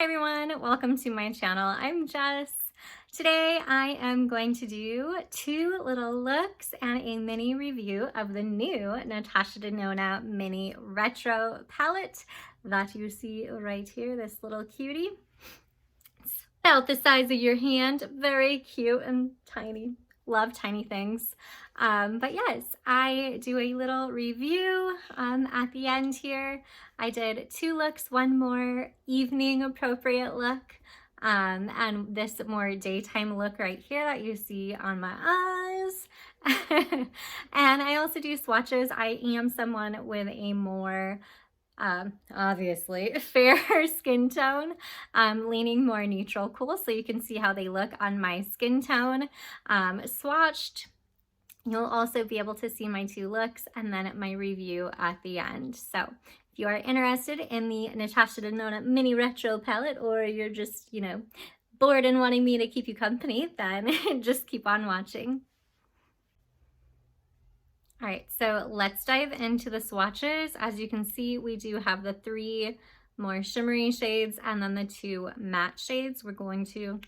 Hi everyone, welcome to my channel. I'm Jess. Today I am going to do two little looks and a mini review of the new Natasha Denona mini retro palette that you see right here, this little cutie. It's about the size of your hand, very cute and tiny. Love tiny things. But yes, I do a little review at the end here. I did two looks, one more evening appropriate look, and this more daytime look right here that you see on my eyes. And I also do swatches. I am someone with a more obviously fair skin tone, leaning more neutral cool, so you can see how they look on my skin tone swatched. You'll also be able to see my two looks and then my review at the end. So if you are interested in the Natasha Denona mini retro palette, or you're just, bored and wanting me to keep you company, then just keep on watching. All right, so let's dive into the swatches. As you can see, we do have the three more shimmery shades and then the two matte shades. We're going to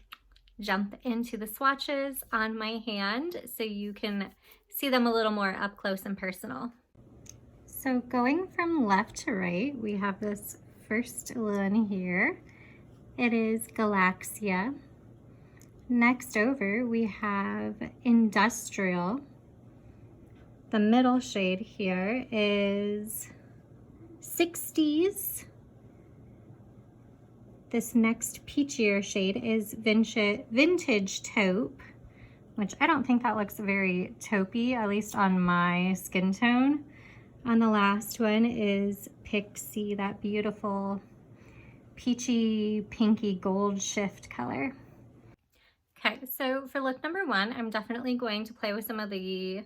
jump into the swatches on my hand so you can see them a little more up close and personal. So going from left to right, we have this first one here. It is Galaxia. Next over, we have Industrial. The middle shade here is 60s. This next peachier shade is Vintage Taupe, which I don't think that looks very taupey, at least on my skin tone. And the last one is Pixie, that beautiful peachy, pinky gold shift color. Okay, so for look number one, I'm definitely going to play with some of the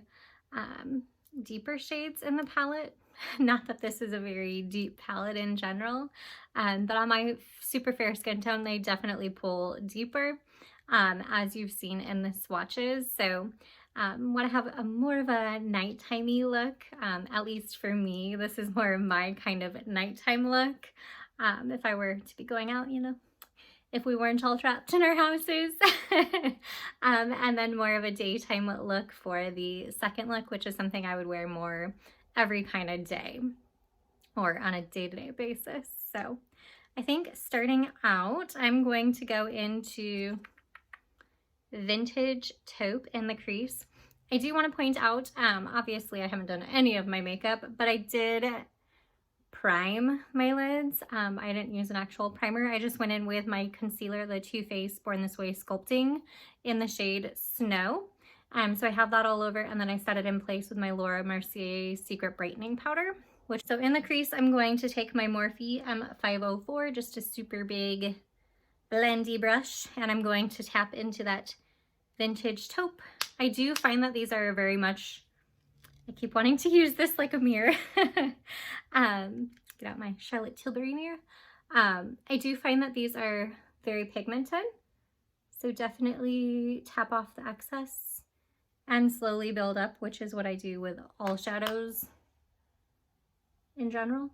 deeper shades in the palette. Not that this is a very deep palette in general, but on my super fair skin tone, they definitely pull deeper, as you've seen in the swatches. So want to have more of a nighttimey look, at least for me. This is more of my kind of nighttime look. If I were to be going out, if we weren't all trapped in our houses. And then more of a daytime look for the second look, which is something I would wear more every kind of day or on a day-to-day basis. So I think starting out, I'm going to go into Vintage Taupe in the crease. I do want to point out, obviously I haven't done any of my makeup, but I did prime my lids. I didn't use an actual primer. I just went in with my concealer, the Too Faced Born This Way Sculpting in the shade Snow. So I have that all over, and then I set it in place with my Laura Mercier Secret Brightening Powder. So in the crease, I'm going to take my Morphe M504, just a super big blendy brush, and I'm going to tap into that Vintage Taupe. I do find that these are very much, I keep wanting to use this like a mirror. Get out my Charlotte Tilbury mirror. I do find that these are very pigmented, so definitely tap off the excess and slowly build up, which is what I do with all shadows in general,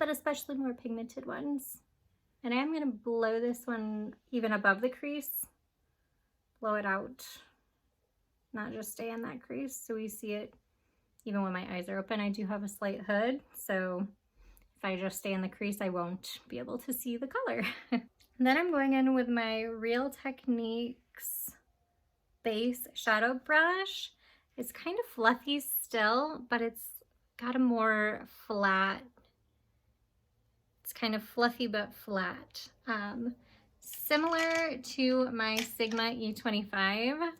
but especially more pigmented ones. And I'm gonna blow this one even above the crease, blow it out, not just stay in that crease so we see it even when my eyes are open. I do have a slight hood, so if I just stay in the crease, I won't be able to see the color. Then I'm going in with my Real Techniques base shadow brush. It's kind of fluffy still, but it's got a more flat, it's kind of fluffy but flat. Similar to my Sigma E25,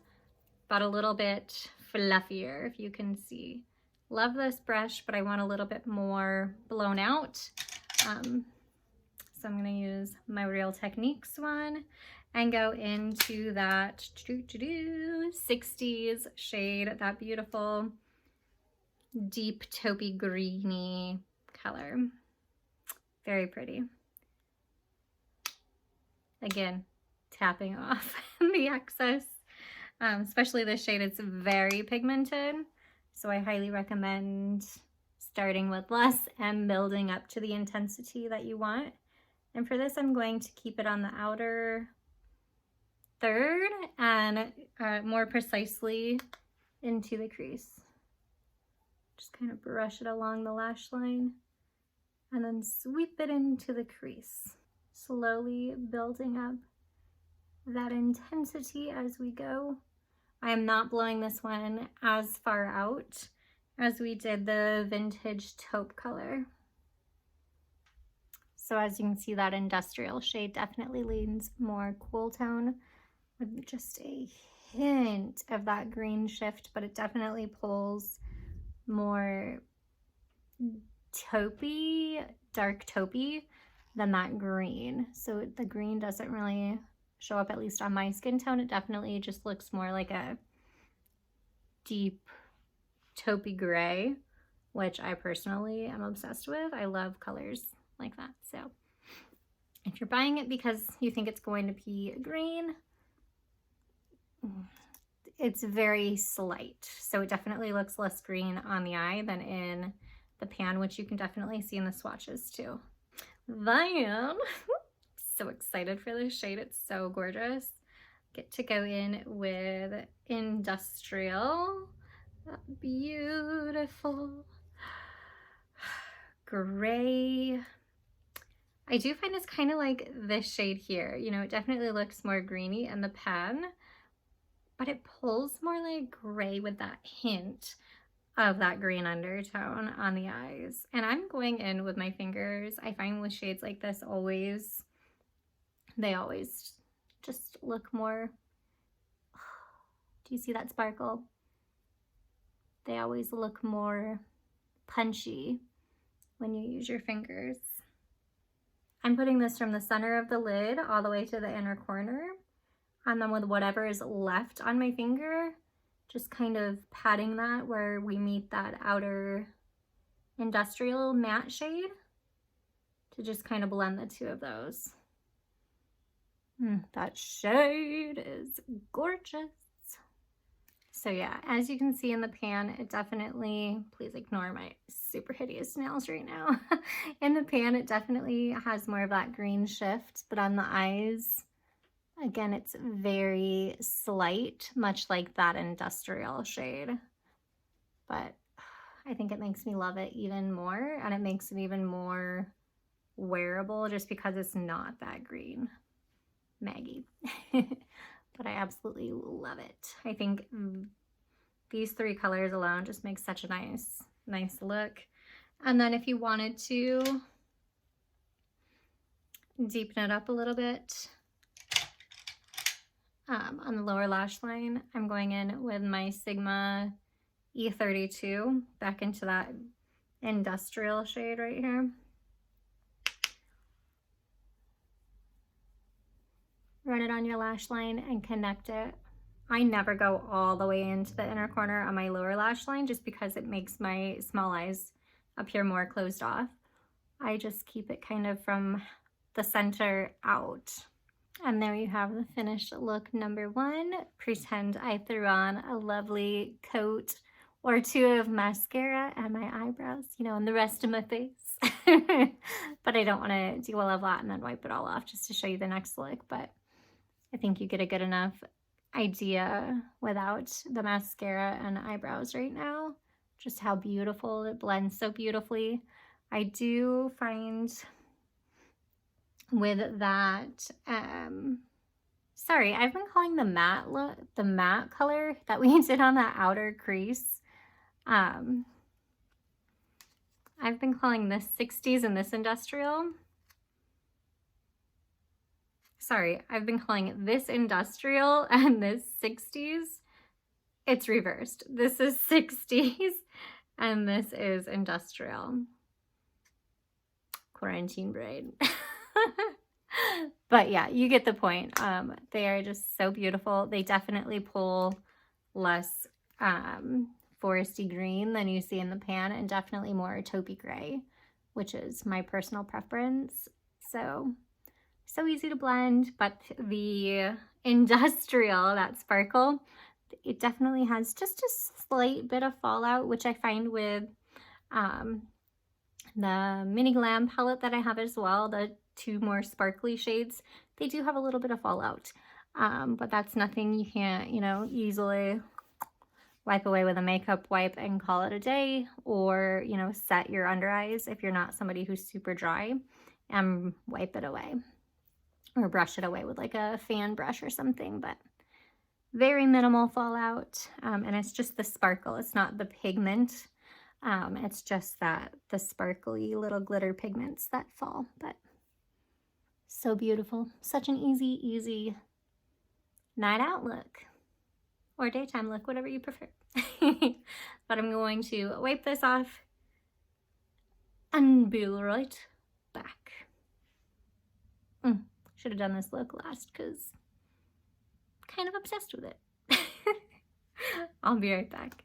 but a little bit fluffier, if you can see. Love this brush, but I want a little bit more blown out. So I'm gonna use my Real Techniques one and go into that 60s shade, that beautiful deep taupey greeny color. Very pretty. Again, tapping off the excess, especially this shade. It's very pigmented, so I highly recommend starting with less and building up to the intensity that you want And for this, I'm going to keep it on the outer third and more precisely into the crease. Just kind of brush it along the lash line and then sweep it into the crease, slowly building up that intensity as we go. I am not blowing this one as far out as we did the vintage taupe color. So as you can see, that industrial shade definitely leans more cool tone with just a hint of that green shift, but it definitely pulls more taupey, dark taupey than that green. So the green doesn't really show up, at least on my skin tone. It definitely just looks more like a deep taupey gray, which I personally am obsessed with. I love colors like that. So if you're buying it because you think it's going to be green, it's very slight. So it definitely looks less green on the eye than in the pan, which you can definitely see in the swatches too. Then, so excited for this shade. It's so gorgeous. Get to go in with Industrial. That beautiful gray. I do find it's kind of like this shade here. You know, it definitely looks more greeny in the pan, but it pulls more like gray with that hint of that green undertone on the eyes. And I'm going in with my fingers. I find with shades like this they always just look more, do you see that sparkle? They always look more punchy when you use your fingers. I'm putting this from the center of the lid all the way to the inner corner, and then with whatever is left on my finger, just kind of patting that where we meet that outer industrial matte shade to just kind of blend the two of those. That shade is gorgeous. So yeah, as you can see in the pan, it definitely, please ignore my super hideous nails right now. In the pan, it definitely has more of that green shift, but on the eyes, again, it's very slight, much like that industrial shade. But I think it makes me love it even more, and it makes it even more wearable just because it's not that green. Maggie. But I absolutely love it. I think these three colors alone just make such a nice look. And then if you wanted to deepen it up a little bit on the lower lash line, I'm going in with my Sigma E32 back into that industrial shade right here. Run it on your lash line and connect it. I never go all the way into the inner corner on my lower lash line just because it makes my small eyes appear more closed off. I just keep it kind of from the center out. And there you have the finished look number one. Pretend I threw on a lovely coat or two of mascara and my eyebrows, you know, and the rest of my face. But I don't want to do all of that and then wipe it all off just to show you the next look. But I think you get a good enough idea without the mascara and eyebrows right now, just how beautiful it blends so beautifully. I do find with that, sorry, I've been calling the matte look, the matte color that we did on that outer crease. I've been calling this 60s and this industrial. Sorry, I've been calling this industrial and this 60s. It's reversed. This is 60s and this is industrial. Quarantine brain. But yeah, you get the point. They are just so beautiful. They definitely pull less foresty green than you see in the pan, and definitely more taupey gray, which is my personal preference. So easy to blend, but the industrial, that sparkle, it definitely has just a slight bit of fallout, which I find with the Mini Glam palette that I have as well, the two more sparkly shades, they do have a little bit of fallout. But that's nothing you can't, you know, easily wipe away with a makeup wipe and call it a day, or, you know, set your under eyes if you're not somebody who's super dry and wipe it away, or brush it away with like a fan brush or something. But very minimal fallout, and it's just the sparkle. It's not the pigment. It's just that the sparkly little glitter pigments that fall. But so beautiful. Such an easy night out look, or daytime look, whatever you prefer. But I'm going to wipe this off and be right back. Should have done this look last because I'm kind of obsessed with it. I'll be right back.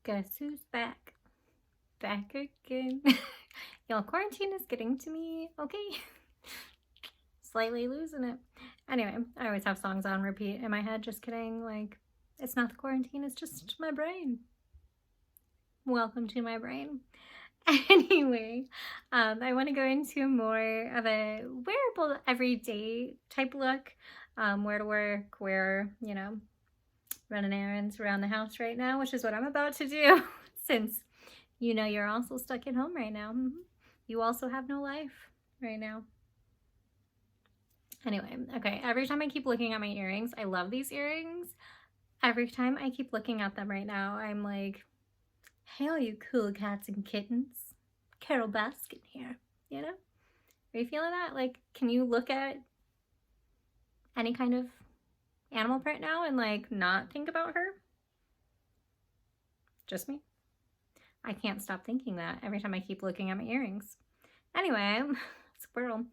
Guess who's back? Back again. Y'all, quarantine is getting to me, okay? Slightly losing it. Anyway, I always have songs on repeat in my head. Just kidding. Like, it's not the quarantine, it's just my brain. Welcome to my brain. Anyway, I want to go into more of a wearable everyday type look. Where to work, where, you know, running errands around the house right now, which is what I'm about to do since, you know, you're also stuck at home right now. You also have no life right now. Anyway, okay, every time I keep looking at my earrings, I love these earrings. Every time I keep looking at them right now, I'm like, hey, all you cool cats and kittens. Carol Baskin here, you know? Are you feeling that? Like, can you look at any kind of animal print now and like not think about her? Just me? I can't stop thinking that every time I keep looking at my earrings. Anyway, Squirrel.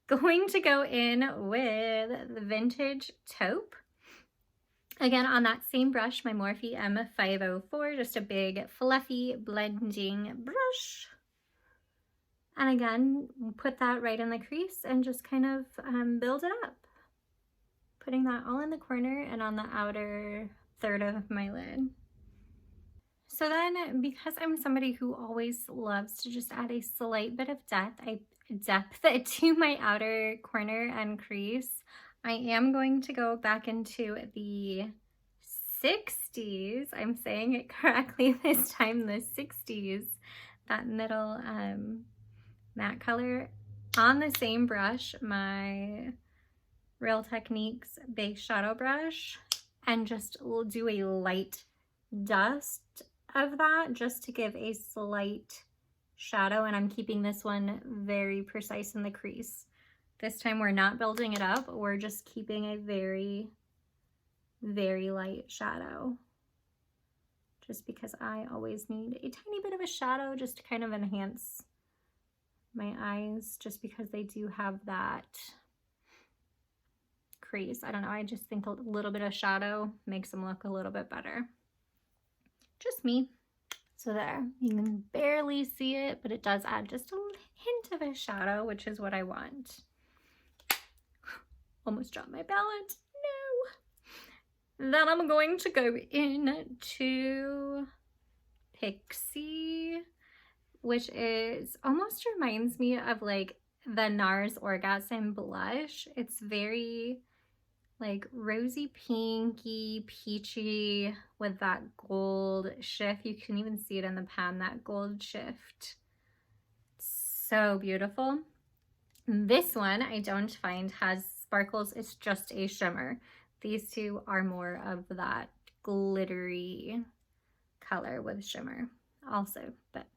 Going to go in with the Vintage Taupe. Again, on that same brush, my Morphe M504, just a big fluffy blending brush. And again, put that right in the crease and just kind of build it up. Putting that all in the corner and on the outer third of my lid. So then, because I'm somebody who always loves to just add a slight bit of depth to my outer corner and crease, I am going to go back into the 60s. I'm saying it correctly this time, the 60s. That middle matte color on the same brush, my Real Techniques Base Shadow Brush, and just will do a light dust of that just to give a slight shadow. And I'm keeping this one very precise in the crease. This time we're not building it up, we're just keeping a very light shadow, just because I always need a tiny bit of a shadow just to kind of enhance my eyes, just because they do have that crease. I don't know, I just think a little bit of shadow makes them look a little bit better. Just me. So there, you can barely see it, but it does add just a hint of a shadow, which is what I want. Almost dropped my balance. No. Then I'm going to go into Pixie, which is almost reminds me of like the NARS Orgasm blush. It's very like rosy pinky peachy with that gold shift. You can even see it in the pan, that gold shift. So beautiful. This one I don't find has sparkles, it's just a shimmer. These two are more of that glittery color with shimmer also. But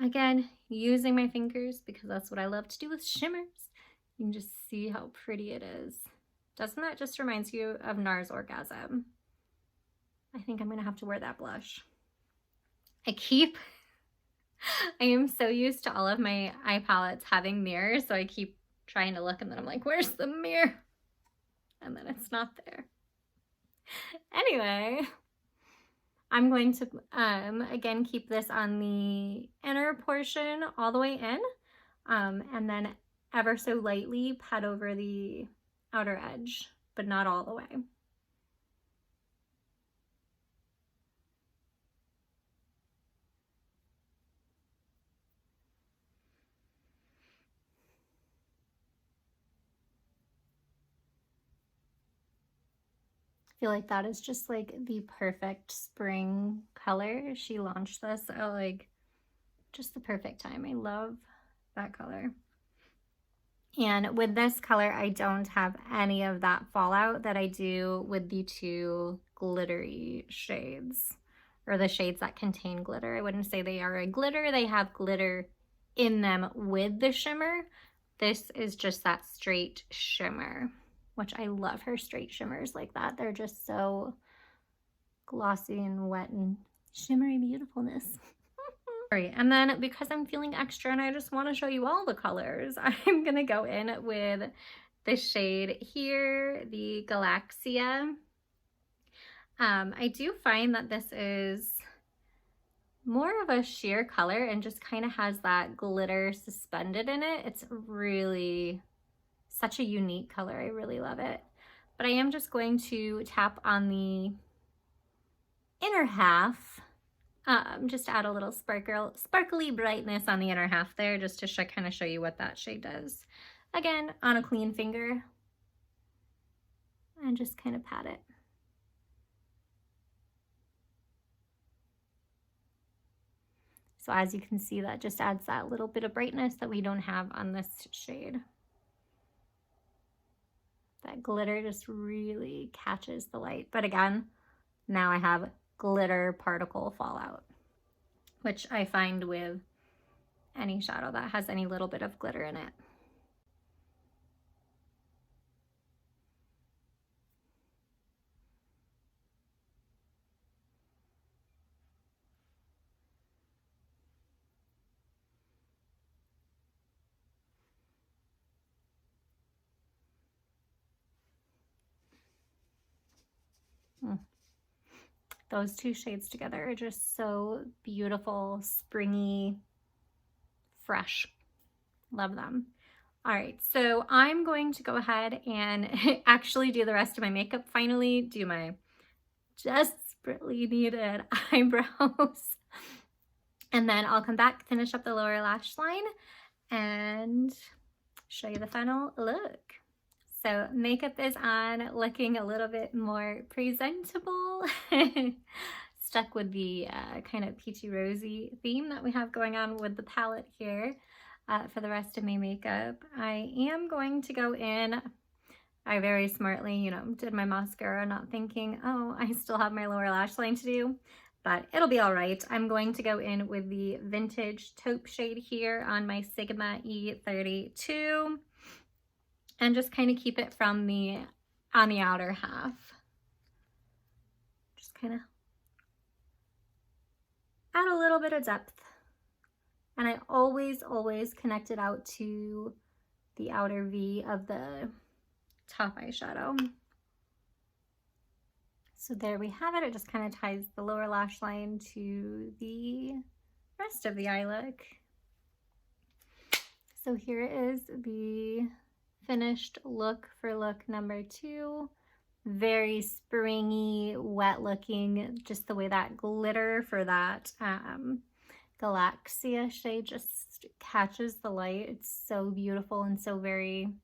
again, using my fingers because that's what I love to do with shimmers. You can just see how pretty it is. Doesn't that just reminds you of NARS Orgasm? I think I'm gonna have to wear that blush. I am so used to all of my eye palettes having mirrors, so I keep trying to look and then I'm like, where's the mirror? And then it's not there. Anyway, I'm going to, again, keep this on the inner portion all the way in, and then ever so lightly pat over the outer edge, but not all the way. feel like that is just like the perfect spring color. She launched this at like just the perfect time. I love that color. And with this color, I don't have any of that fallout that I do with the two glittery shades, or the shades that contain glitter. I wouldn't say they are a glitter. They have glitter in them with the shimmer. This is just that straight shimmer, which I love her straight shimmers like that. They're just so glossy and wet and shimmery beautifulness. All right, and then because I'm feeling extra and I just want to show you all the colors, I'm gonna go in with the shade here, the Galaxia. I do find that this is more of a sheer color and just kind of has that glitter suspended in it. It's really such a unique color. I really love it. But I am just going to tap on the inner half, just add a little sparkly brightness on the inner half there, just to kind of show you what that shade does. Again, on a clean finger, and just kind of pat it. So as you can see, that just adds that little bit of brightness that we don't have on this shade. That glitter just really catches the light. But again, now I have glitter particle fallout, which I find with any shadow that has any little bit of glitter in it. Those two shades together are just so beautiful, springy, fresh. Love them. All right, so I'm going to go ahead and actually do the rest of my makeup. Finally, do my desperately needed eyebrows. And then I'll come back, finish up the lower lash line, and show you the final look. So makeup is on, looking a little bit more presentable. Stuck with the kind of peachy rosy theme that we have going on with the palette here for the rest of my makeup. I am going to go in, I very smartly, you know, did my mascara not thinking, oh, I still have my lower lash line to do, but it'll be all right. I'm going to go in with the Vintage Taupe shade here on my Sigma E32. And just kind of keep it from on the outer half. Just kind of add a little bit of depth. And I always connect it out to the outer V of the top eyeshadow. So there we have it. It just kind of ties the lower lash line to the rest of the eye look. So here is the finished look for look number 2. Very springy, wet looking, just the way that glitter for that Galaxia shade just catches the light. It's so beautiful and so very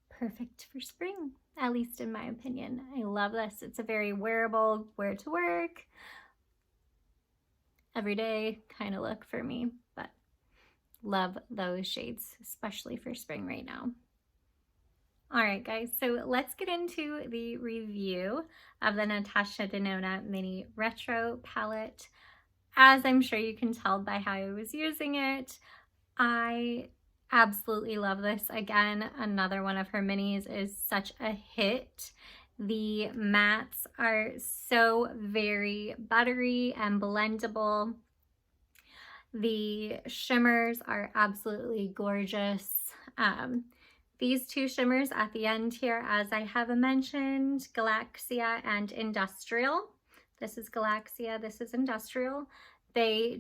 perfect for spring, at least in my opinion. I love this. It's a very wearable, wear to work, everyday kind of look for me, but love those shades, especially for spring right now. All right, guys, so let's get into the review of the Natasha Denona Mini Retro Palette. As I'm sure you can tell by how I was using it, I absolutely love this. Again, another one of her minis is such a hit. The mattes are so very buttery and blendable. The shimmers are absolutely gorgeous. These two shimmers at the end here, as I have mentioned, Galaxia and Industrial. This is Galaxia, this is Industrial. They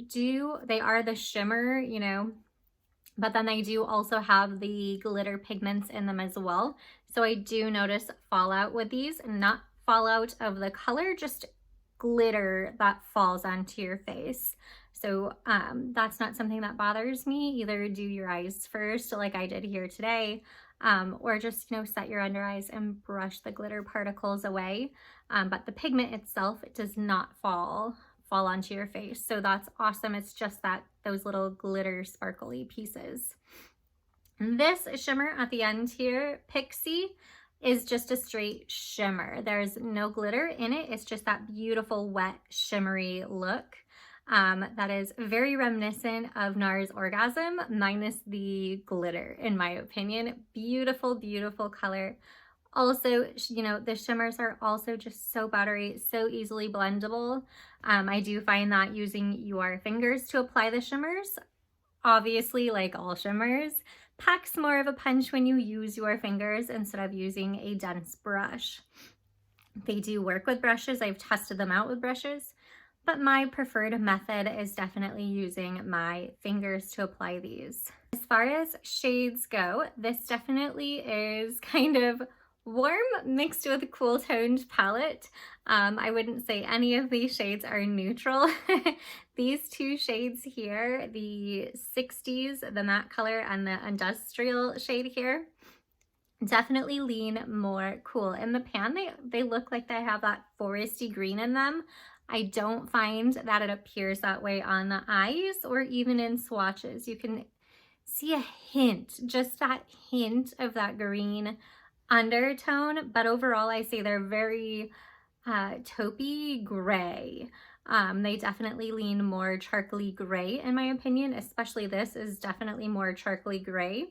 are the shimmer, you know, but then they do also have the glitter pigments in them as well. So I do notice fallout with these, not fallout of the color, just glitter that falls onto your face. So that's not something that bothers me. Either do your eyes first, like I did here today, or just, set your under eyes and brush the glitter particles away. But the pigment itself, it does not fall onto your face. So that's awesome. It's just those little glitter sparkly pieces. And this shimmer at the end here, Pixie, is just a straight shimmer. There's no glitter in it. It's just that beautiful wet shimmery look. That is very reminiscent of NARS Orgasm minus the glitter, in my opinion. Beautiful, beautiful color. Also, the shimmers are also just so buttery, so easily blendable. I do find that using your fingers to apply the shimmers, obviously, like all shimmers, packs more of a punch when you use your fingers instead of using a dense brush. They do work with brushes. I've tested them out with brushes, but my preferred method is definitely using my fingers to apply these. As far as shades go, this definitely is kind of warm mixed with a cool toned palette. I wouldn't say any of these shades are neutral. These two shades here, the 60s, the matte color, and the industrial shade here, definitely lean more cool. In the pan, they look like they have that foresty green in them. I don't find that it appears that way on the eyes or even in swatches. You can see a hint, just that hint of that green undertone, but overall I say they're very taupey gray. They definitely lean more charcoaly gray in my opinion, especially this is definitely more charcoaly gray,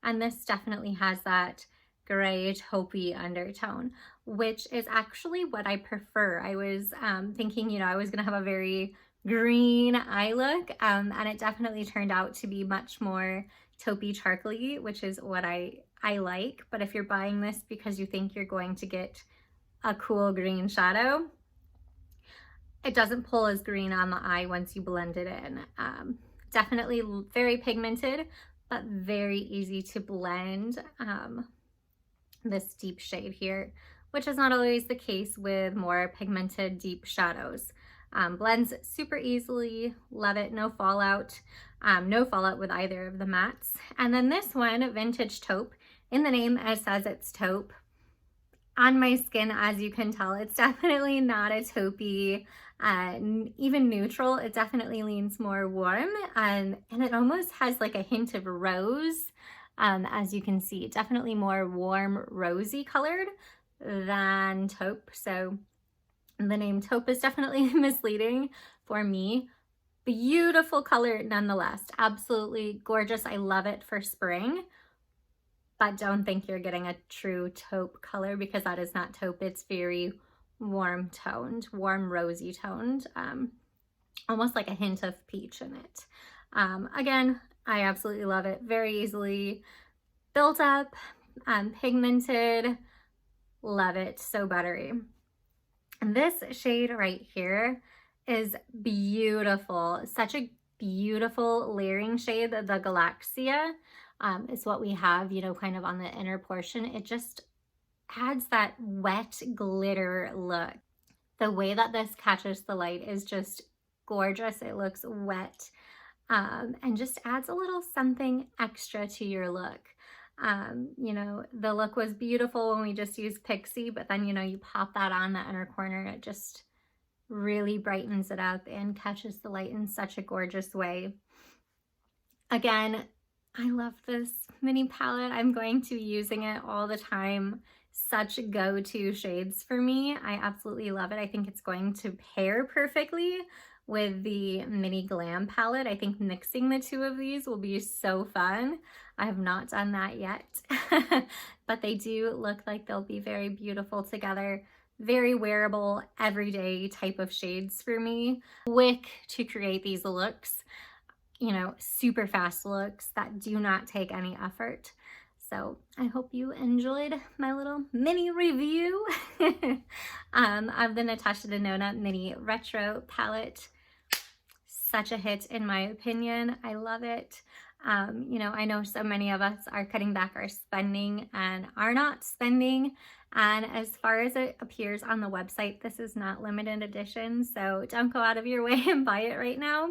and this definitely has that gray taupey undertone, which is actually what I prefer. I was thinking, I was gonna have a very green eye look, and it definitely turned out to be much more taupey charcoaly, which is what I like. But if you're buying this because you think you're going to get a cool green shadow, it doesn't pull as green on the eye once you blend it in. Definitely very pigmented, but very easy to blend. This deep shade here, which is not always the case with more pigmented deep shadows. Blends super easily, love it, no fallout. No fallout with either of the mattes. And then this one, Vintage Taupe, in the name it says it's taupe. On my skin, as you can tell, it's definitely not a taupey, even neutral. It definitely leans more warm, and it almost has like a hint of rose. As you can see, definitely more warm rosy colored than taupe. So the name taupe is definitely misleading for me. Beautiful color nonetheless, absolutely gorgeous. I love it for spring, but don't think you're getting a true taupe color because that is not taupe. It's very warm toned, warm rosy toned, almost like a hint of peach in it. Again, I absolutely love it. Very easily built up, pigmented, love it, so buttery. And this shade right here is beautiful. Such a beautiful layering shade. The Galaxia is what we have, kind of on the inner portion. It just adds that wet glitter look. The way that this catches the light is just gorgeous. It looks wet. And just adds a little something extra to your look. The look was beautiful when we just used Pixie, but then, you pop that on the inner corner, it just really brightens it up and catches the light in such a gorgeous way. Again, I love this mini palette. I'm going to be using it all the time. Such go-to shades for me. I absolutely love it. I think it's going to pair perfectly with the mini glam palette. I think mixing the two of these will be so fun. I have not done that yet, but they do look like they'll be very beautiful together. Very wearable, everyday type of shades for me. Quick to create these looks, super fast looks that do not take any effort. So I hope you enjoyed my little mini review of the Natasha Denona Mini Retro Palette. Such a hit in my opinion. I love it. You know, I know so many of us are cutting back our spending and are not spending. And as far as it appears on the website, this is not limited edition. So don't go out of your way and buy it right now.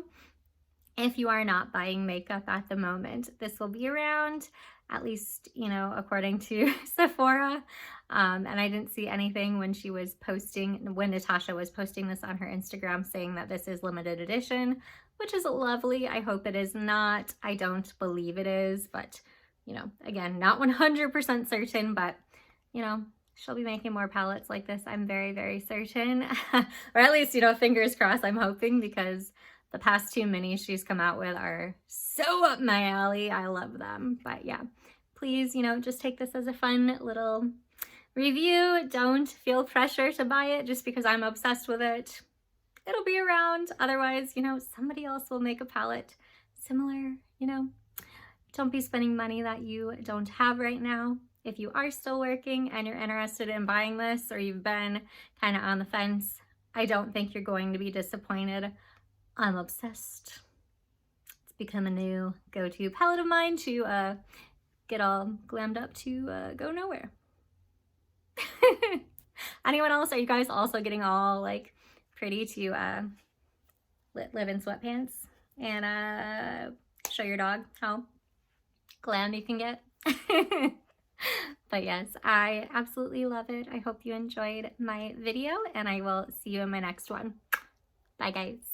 If you are not buying makeup at the moment, this will be around, at least, you know, according to Sephora. And I didn't see anything when she was posting, when Natasha was posting this on her Instagram, saying that this is limited edition, which is lovely. I hope it is not. I don't believe it is, but, you know, again, not 100% certain, but, you know, she'll be making more palettes like this, I'm very, very certain. Or at least, you know, fingers crossed, I'm hoping, because the past 2 minis she's come out with are so up my alley. I love them. But yeah, please, you know, just take this as a fun little review. Don't feel pressure to buy it just because I'm obsessed with it. It'll be around. Otherwise, you know, somebody else will make a palette similar, you know. Don't be spending money that you don't have right now. If you are still working and you're interested in buying this, or you've been kind of on the fence, I don't think you're going to be disappointed. I'm obsessed. It's become a new go-to palette of mine to get all glammed up to go nowhere. Anyone else? Are you guys also getting all like pretty to live in sweatpants and show your dog how glam you can get? But yes, I absolutely love it. I hope you enjoyed my video, and I will see you in my next one. Bye guys.